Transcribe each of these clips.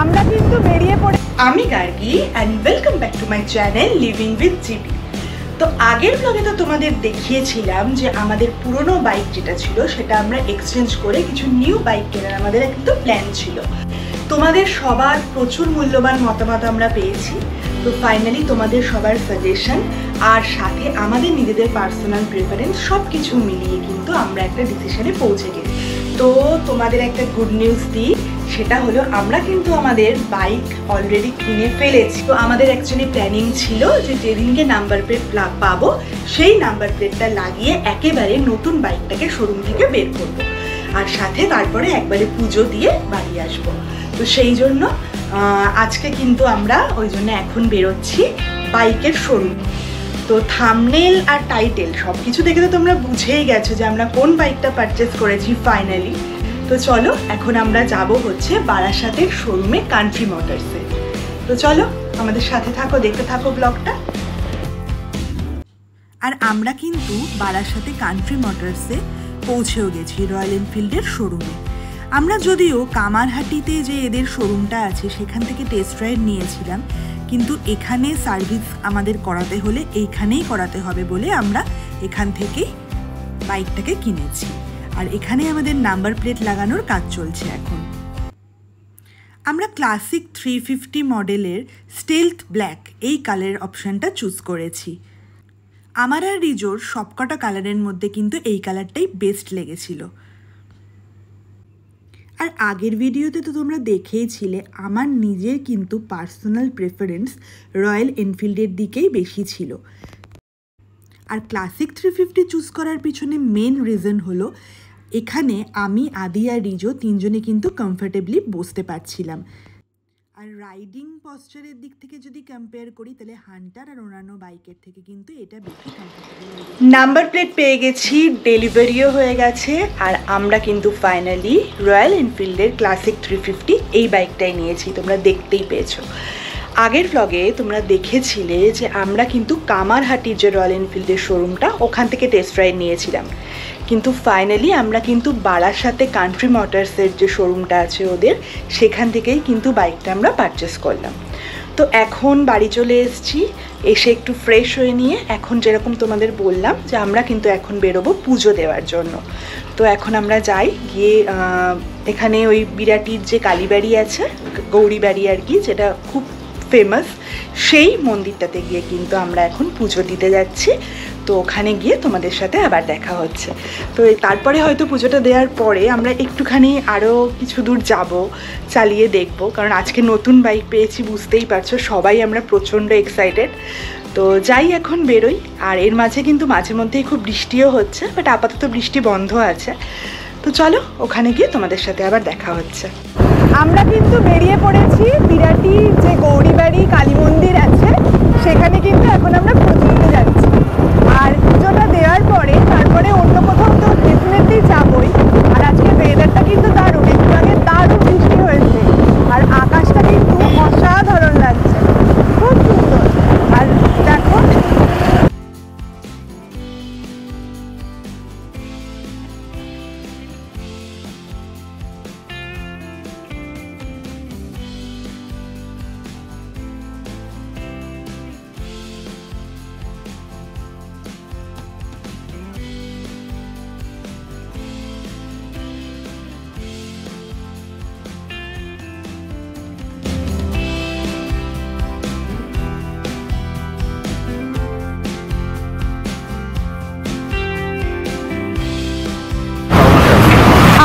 আমরা কিন্তু বেরিয়ে পড়ে আমি Gargi and welcome back to my channel living with GP. তো আগের ব্লগে তো তোমাদের দেখিয়েছিলাম যে আমাদের পুরনো বাইক যেটা ছিল সেটা আমরা এক্সচেঞ্জ করে কিছু নিউ বাইক কেনার আমাদের একটা প্ল্যান ছিল। তোমাদের সবার প্রচুর মূল্যবান মতামত আমরা পেয়েছি। তো ফাইনালি তোমাদের সবার সাজেশন আর সাথে আমাদের নিজেদের পার্সোনাল প্রেফারেন্স সব কিছু মিলিয়ে কিন্তু আমরা একটা ডিসিশনে পৌঁছে গেছি। তো তোমাদের একটা গুড নিউজ দিই, সেটা হলো আমরা কিন্তু আমাদের বাইক অলরেডি কিনে ফেলেছি। তো আমাদের অ্যাকচুয়ালি প্ল্যানিং ছিল যে যেদিনকে নাম্বার প্লেট পাবো সেই নাম্বার প্লেটটা লাগিয়ে একেবারে নতুন বাইকটাকে শোরুম থেকে বের করব, আর সাথে তারপরে একবারে পুজো দিয়ে বাড়ি আসবো। তো সেই জন্য আজকে কিন্তু আমরা ওই জন্য এখন বেরোচ্ছি বাইকের শোরুম। তো থাম্বনেল আর টাইটেল সব কিছু দেখে তো তোমরা বুঝেই গেছো যে আমরা কোন বাইকটা পারচেস করেছি ফাইনালি। তো চলো এখন আমরা যাব হচ্ছে বারাসাতের শোরুমে কান্ট্রি মোটরসে। তো চলো আমাদের সাথে থাকো, দেখতে থাকো ব্লগটা। আর আমরা কিন্তু বারাসাতে কান্ট্রি মোটরসে পৌঁছেও গেছি, রয়্যাল এনফিল্ডের শোরুমে। আমরা যদিও কামারহাটিতে যে এদের শোরুমটা আছে সেখান থেকে টেস্ট রাইড নিয়েছিলাম, কিন্তু এখানে সার্ভিস আমাদের করাতে হলে এইখানেই করাতে হবে বলে আমরা এখান থেকেই বাইকটাকে কিনেছি। আর এখানে আমাদের নাম্বার প্লেট লাগানোর কাজ চলছে এখন। আমরা ক্লাসিক 350 মডেলের স্টেলথ ব্ল্যাক এই কালারের অপশানটা চুজ করেছি। আমার আর রিজোর সবকটা কালারের মধ্যে কিন্তু এই কালারটাই বেস্ট লেগেছিল। আর আগের ভিডিওতে তো তোমরা দেখেইছিলে আমার নিজের কিন্তু পার্সোনাল প্রেফারেন্স রয়্যাল এনফিল্ডের দিকেই বেশি ছিল। আর ক্লাসিক 350 চুজ করার পিছনে মেন রিজন হলো এখানে আমি, আদি আর রিজো তিনজনে কিন্তু কমফর্টেবলি বসতে পারছিলাম। আর রাইডিং পশ্চারের দিক থেকে যদি কম্পেয়ার করি তাহলে হান্টার আর অন্যান্য বাইকের থেকে কিন্তু এটা বেশি কমফর্টেবল। নাম্বার প্লেট পেয়ে গেছি, ডেলিভারিও হয়ে গেছে, আর আমরা কিন্তু ফাইনালি রয়্যাল এনফিল্ডের ক্লাসিক 350 এই বাইকটাই নিয়েছি। তোমরা দেখতেই পেয়েছো আগের ব্লগে তোমরা দেখেছিলে যে আমরা কিন্তু কামারহাটির যে রয়্যাল এনফিল্ডের শোরুমটা ওখান থেকে টেস্ট রাইড নিয়েছিলাম, কিন্তু ফাইনালি আমরা কিন্তু বারাসাতে কান্ট্রি মোটরসের যে শোরুমটা আছে ওদের সেখান থেকেই কিন্তু বাইকটা আমরা পারচেস করলাম। তো এখন বাড়ি চলে এসেছি, এসে একটু ফ্রেশ হয়ে নিয়ে এখন যেরকম তোমাদের বললাম যে আমরা কিন্তু এখন বেরোবো পুজো দেওয়ার জন্য। তো এখন আমরা যাই, গিয়ে এখানে ওই বিরাটির যে কালীবাড়ি আছে, গৌরীবাড়ি আর কি, যেটা খুব ফেমাস, সেই মন্দিরটাতে গিয়ে কিন্তু আমরা এখন পুজো দিতে যাচ্ছি। তো ওখানে গিয়ে তোমাদের সাথে আবার দেখা হচ্ছে। তো তারপরে হয়তো পুজোটা দেওয়ার পরে আমরা একটুখানি আরও কিছু দূর যাব, চালিয়ে দেখব, কারণ আজকে নতুন বাইক পেয়েছি, বুঝতেই পারছো সবাই আমরা প্রচণ্ড এক্সাইটেড। তো যাই এখন বেরোই। আর এর মাঝে কিন্তু মাঝে মধ্যেই খুব বৃষ্টিও হচ্ছে, বাট আপাতত বৃষ্টি বন্ধ আছে। তো চলো ওখানে গিয়ে তোমাদের সাথে আবার দেখা হচ্ছে। আমরা কিন্তু বেরিয়ে পড়েছি বিরাটি যে গৌরীবাড়ি কালী মন্দির আছে সেখানে কিন্তু এখন আমরা পুজো দিতে যাচ্ছি। আর পুজোটা দেওয়ার পরে তারপরে অন্য কোথাও তো ডেফিনেটলি যাবই। আর আজকে ওয়েদারটা কিন্তু দারুণ, একটু আগে দারুণ বৃষ্টি হয়েছে আর আকাশটা কিন্তু অসাধারণ লাগছে, খুব সুন্দর। আর দেখো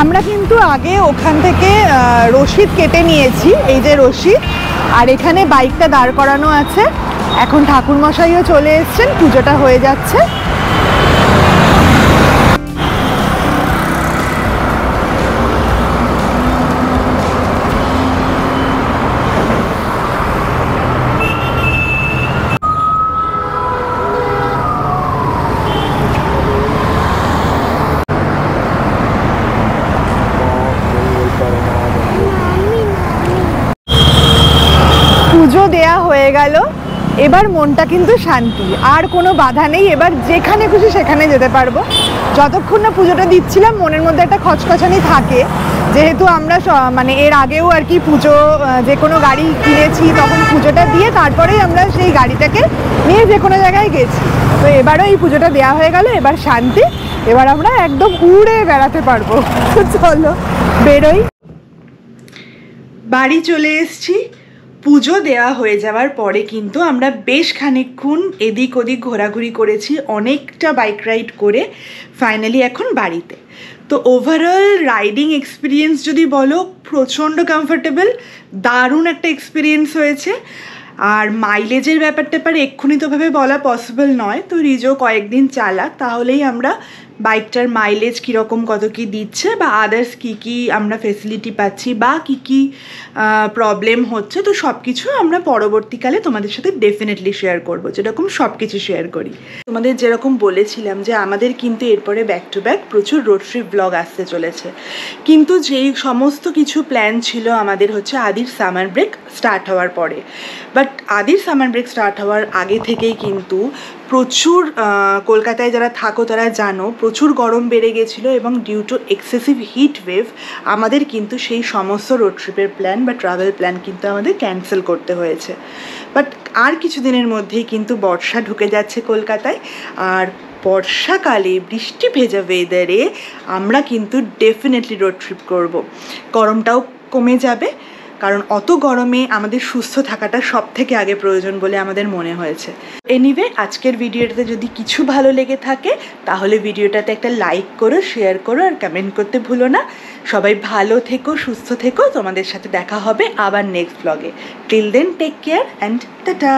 আমরা কিন্তু আগে ওখান থেকে রশিদ কেটে নিয়েছি, এই যে রশিদ, আর এখানে বাইকটা দাঁড় করানো আছে। এখন ঠাকুরমশাইও চলে এসেছেন, পুজোটা হয়ে যাচ্ছে। পুজো দেয়া হয়ে গেল, এবার মনটা কিন্তু শান্তি, আর কোনো বাধা নেই। এবার যেখানে খুশি সেখানে যেতে পারবো। যতক্ষণ না পুজোটা দিচ্ছিলাম মনের মধ্যে একটা খচখচানি থাকে যেহেতু আমরা মানে এর আগেও আর কি পুজো যে কোনো গাড়ি কিনেছি, তখন পুজোটা দিয়ে তারপরেই আমরা সেই গাড়িটাকে নিয়ে যে কোনো জায়গায় গেছি। তো এবারও এই পুজোটা দেওয়া হয়ে গেল, এবার শান্তি, এবার আমরা একদম উড়ে বেড়াতে পারবো। চলো বেরোই। বাড়ি চলে এসেছি। পুজো দেওয়া হয়ে যাওয়ার পরে কিন্তু আমরা বেশ খানিকক্ষণ এদিক ওদিক ঘোরাঘুরি করেছি, অনেকটা বাইক রাইড করে ফাইনালি এখন বাড়িতে। তো ওভারঅল রাইডিং এক্সপিরিয়েন্স যদি বলো, প্রচণ্ড কমফোর্টেবল, দারুণ একটা এক্সপিরিয়েন্স হয়েছে। আর মাইলেজের ব্যাপারটা এক্ষুনি তোভাবে বলা পসিবল নয়, তো রিজো কয়েকদিন চালাক, তাহলেই আমরা বাইকটার মাইলেজ কীরকম কত কী দিচ্ছে বা আদার্স কী কী আমরা ফেসিলিটি পাচ্ছি বা কী কী প্রবলেম হচ্ছে, তো সব কিছু আমরা পরবর্তীকালে তোমাদের সাথে ডেফিনেটলি শেয়ার করবো, যেরকম সব কিছু শেয়ার করি। তোমাদের যেরকম বলেছিলাম যে আমাদের কিন্তু এরপরে ব্যাক টু ব্যাক প্রচুর রোড ট্রিপ ব্লগ আসতে চলেছে, কিন্তু যেই সমস্ত কিছু প্ল্যান ছিল আমাদের হচ্ছে আদির সামার ব্রেক স্টার্ট হওয়ার পরে। বাট আদির সামার ব্রেক স্টার্ট হওয়ার আগে থেকেই কিন্তু প্রচুর, কলকাতায় যারা থাকো তারা জানো, প্রচুর গরম বেড়ে গেছিলো এবং due to excessive heat wave আমাদের কিন্তু সেই সমস্ত রোড ট্রিপের প্ল্যান বা ট্রাভেল প্ল্যান কিন্তু আমাদের ক্যান্সেল করতে হয়েছে। বাট আর কিছু দিনের মধ্যেই কিন্তু বর্ষা ঢুকে যাচ্ছে কলকাতায়, আর বর্ষাকালে বৃষ্টি ভেজা ওয়েদারে আমরা কিন্তু ডেফিনেটলি রোড ট্রিপ করব। গরমটাও কমে যাবে, কারণ অত গরমে আমাদের সুস্থ থাকাটা সব থেকে আগে প্রয়োজন বলে আমাদের মনে হয়েছে। এনিওয়ে, আজকের ভিডিওটাতে যদি কিছু ভালো লেগে থাকে তাহলে ভিডিওটাতে একটা লাইক করো, শেয়ার করো আর কমেন্ট করতে ভুলো না। সবাই ভালো থেকো, সুস্থ থেকো। তোমাদের সাথে দেখা হবে আবার নেক্সট ব্লগে। Till then take care and tata.